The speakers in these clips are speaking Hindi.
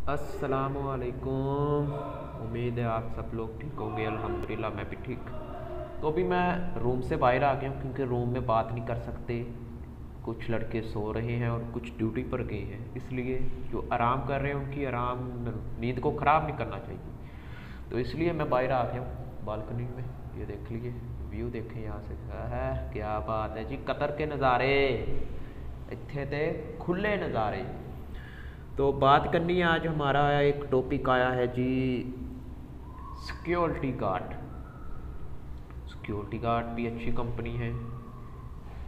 अस्सलामुअलैकुम। उम्मीद है आप सब लोग ठीक होंगे। अल्हम्दुलिल्लाह मैं भी ठीक। तो अभी मैं रूम से बाहर आ गया हूँ क्योंकि रूम में बात नहीं कर सकते। कुछ लड़के सो रहे हैं और कुछ ड्यूटी पर गए हैं, इसलिए जो आराम कर रहे हैं उनकी आराम नींद को ख़राब नहीं करना चाहिए। तो इसलिए मैं बाहर आ गया हूँ बालकनी में। ये देख लीजिए, व्यू देखें यहाँ से। है क्या बात है जी, कतर के नज़ारे इतने थे, खुले नज़ारे। तो बात करनी है आज, हमारा एक टॉपिक आया है जी, सिक्योरिटी गार्ड। सिक्योरिटी गार्ड भी अच्छी कंपनी है।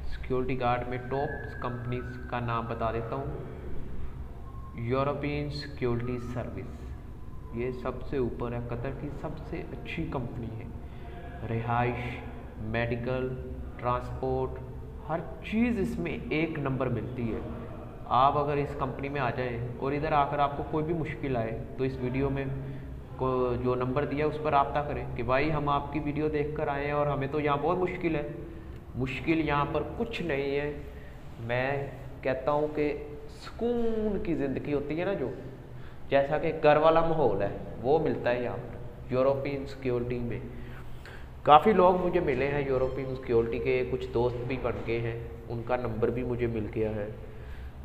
सिक्योरिटी गार्ड में टॉप कंपनीज का नाम बता देता हूँ। यूरोपियन सिक्योरिटी सर्विस, ये सबसे ऊपर है, कतर की सबसे अच्छी कंपनी है। रिहाइश, मेडिकल, ट्रांसपोर्ट, हर चीज़ इसमें एक नंबर मिलती है। आप अगर इस कंपनी में आ जाएं और इधर आकर आपको कोई भी मुश्किल आए तो इस वीडियो में को जो नंबर दिया उस पर रब्ता करें कि भाई हम आपकी वीडियो देखकर आए हैं और हमें तो यहाँ बहुत मुश्किल है। मुश्किल यहाँ पर कुछ नहीं है। मैं कहता हूँ कि सुकून की ज़िंदगी होती है ना, जो जैसा कि घर वाला माहौल है वो मिलता है यहाँ पर यूरोपियन सिक्योरिटी में। काफ़ी लोग मुझे मिले हैं यूरोपियन सिक्योरिटी के, कुछ दोस्त भी बन गए हैं, उनका नंबर भी मुझे मिल गया है।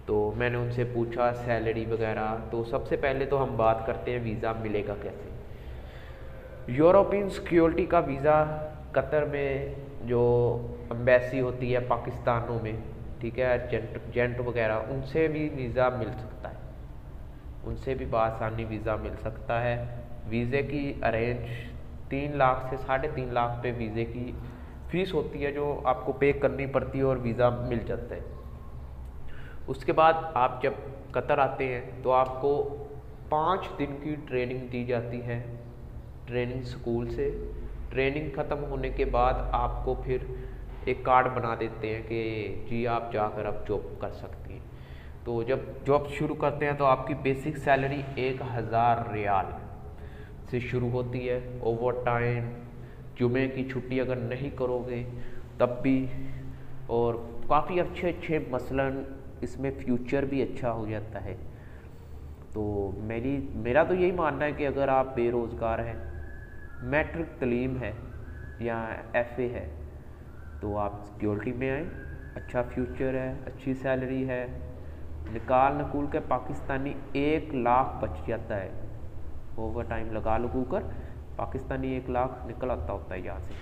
तो मैंने उनसे पूछा सैलरी वगैरह। तो सबसे पहले तो हम बात करते हैं वीज़ा मिलेगा कैसे। यूरोपियन सिक्योरिटी का वीज़ा कतर में जो एम्बेसी होती है पाकिस्तानों में, ठीक है, एजेंट वगैरह, उनसे भी वीज़ा मिल सकता है। उनसे भी बआसानी वीज़ा मिल सकता है। वीज़े की अरेंज 3 लाख से 3.5 लाख पे वीज़े की फ़ीस होती है जो आपको पे करनी पड़ती है और वीज़ा मिल जाता है। उसके बाद आप जब कतर आते हैं तो आपको 5 दिन की ट्रेनिंग दी जाती है ट्रेनिंग स्कूल से। ट्रेनिंग ख़त्म होने के बाद आपको फिर एक कार्ड बना देते हैं कि जी आप जाकर अब जॉब कर सकती हैं। तो जब जॉब शुरू करते हैं तो आपकी बेसिक सैलरी 1000 रियाल से शुरू होती है। ओवर टाइम, जुमे की छुट्टी अगर नहीं करोगे तब भी, और काफ़ी अच्छे मसलन इसमें फ्यूचर भी अच्छा हो जाता है। तो मेरा तो यही मानना है कि अगर आप बेरोज़गार हैं, मैट्रिक तलीम है या FA है, तो आप सिक्योरिटी में आएँ। अच्छा फ्यूचर है, अच्छी सैलरी है। निकाल नकूल के पाकिस्तानी 1 लाख बच जाता है। ओवर टाइम लगा लगू कर पाकिस्तानी 1 लाख निकल आता होता है यहाँ से।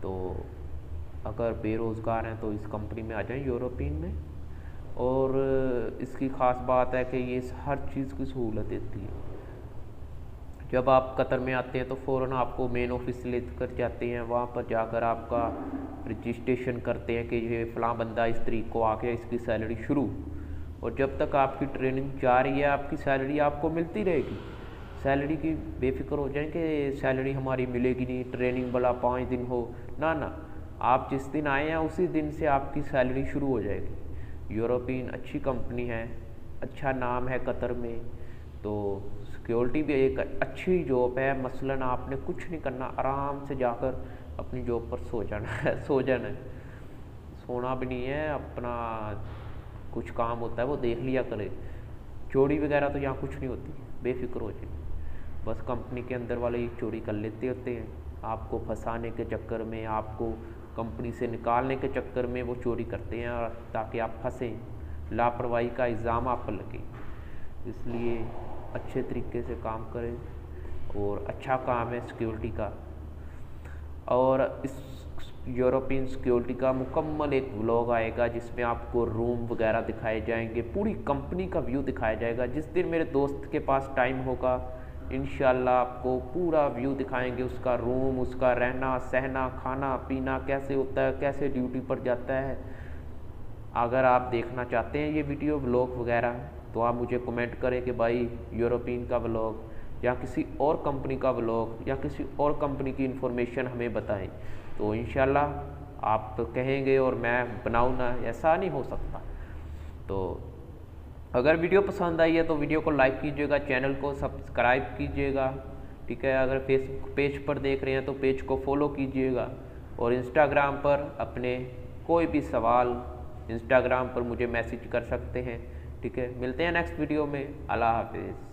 तो अगर बेरोज़गार हैं तो इस कंपनी में आ जाएं यूरोपियन में। और इसकी ख़ास बात है कि ये हर चीज़ की सहूलत देती है। जब आप कतर में आते हैं तो फ़ौरन आपको मेन ऑफिस लेकर जाते हैं, वहाँ पर जाकर आपका रजिस्ट्रेशन करते हैं कि ये फ़लाँ बंदा इस तरीक को आके इसकी सैलरी शुरू। और जब तक आपकी ट्रेनिंग जा रही है आपकी सैलरी आपको मिलती रहेगी। सैलरी की बेफिक्र हो जाए कि सैलरी हमारी मिलेगी नहीं, ट्रेनिंग वाला 5 दिन हो ना, आप जिस दिन आए हैं उसी दिन से आपकी सैलरी शुरू हो जाएगी। यूरोपियन अच्छी कंपनी है, अच्छा नाम है कतर में। तो सिक्योरिटी भी एक अच्छी जॉब है। मसलन आपने कुछ नहीं करना, आराम से जाकर अपनी जॉब पर सो जाना है। सोना भी नहीं है, अपना कुछ काम होता है वो देख लिया करे। चोरी वगैरह तो यहाँ कुछ नहीं होती, बेफिक्र हो जाए। बस कंपनी के अंदर वाले ही चोरी कर लेते होते हैं। आपको फंसाने के चक्कर में, आपको कंपनी से निकालने के चक्कर में वो चोरी करते हैं, और ताकि आप फंसें, लापरवाही का इल्ज़ाम आप पर लगे। इसलिए अच्छे तरीके से काम करें, और अच्छा काम है सिक्योरिटी का। और इस यूरोपियन सिक्योरिटी का मुकम्मल एक व्लॉग आएगा जिसमें आपको रूम वगैरह दिखाए जाएंगे, पूरी कंपनी का व्यू दिखाया जाएगा। जिस दिन मेरे दोस्त के पास टाइम होगा इंशाल्लाह आपको पूरा व्यू दिखाएंगे, उसका रूम, उसका रहना सहना, खाना पीना कैसे होता है, कैसे ड्यूटी पर जाता है। अगर आप देखना चाहते हैं ये वीडियो व्लॉग वगैरह, तो आप मुझे कमेंट करें कि भाई यूरोपियन का व्लॉग या किसी और कंपनी का व्लॉग या किसी और कंपनी की इन्फॉर्मेशन हमें बताएं। तो इंशाल्लाह आप तो कहेंगे और मैं बनाऊँ ना, ऐसा नहीं हो सकता। तो अगर वीडियो पसंद आई है तो वीडियो को लाइक कीजिएगा, चैनल को सब्सक्राइब कीजिएगा, ठीक है। अगर फेसबुक पेज पर देख रहे हैं तो पेज को फॉलो कीजिएगा, और इंस्टाग्राम पर अपने कोई भी सवाल इंस्टाग्राम पर मुझे मैसेज कर सकते हैं, ठीक है। मिलते हैं नेक्स्ट वीडियो में। अल्लाह हाफिज़।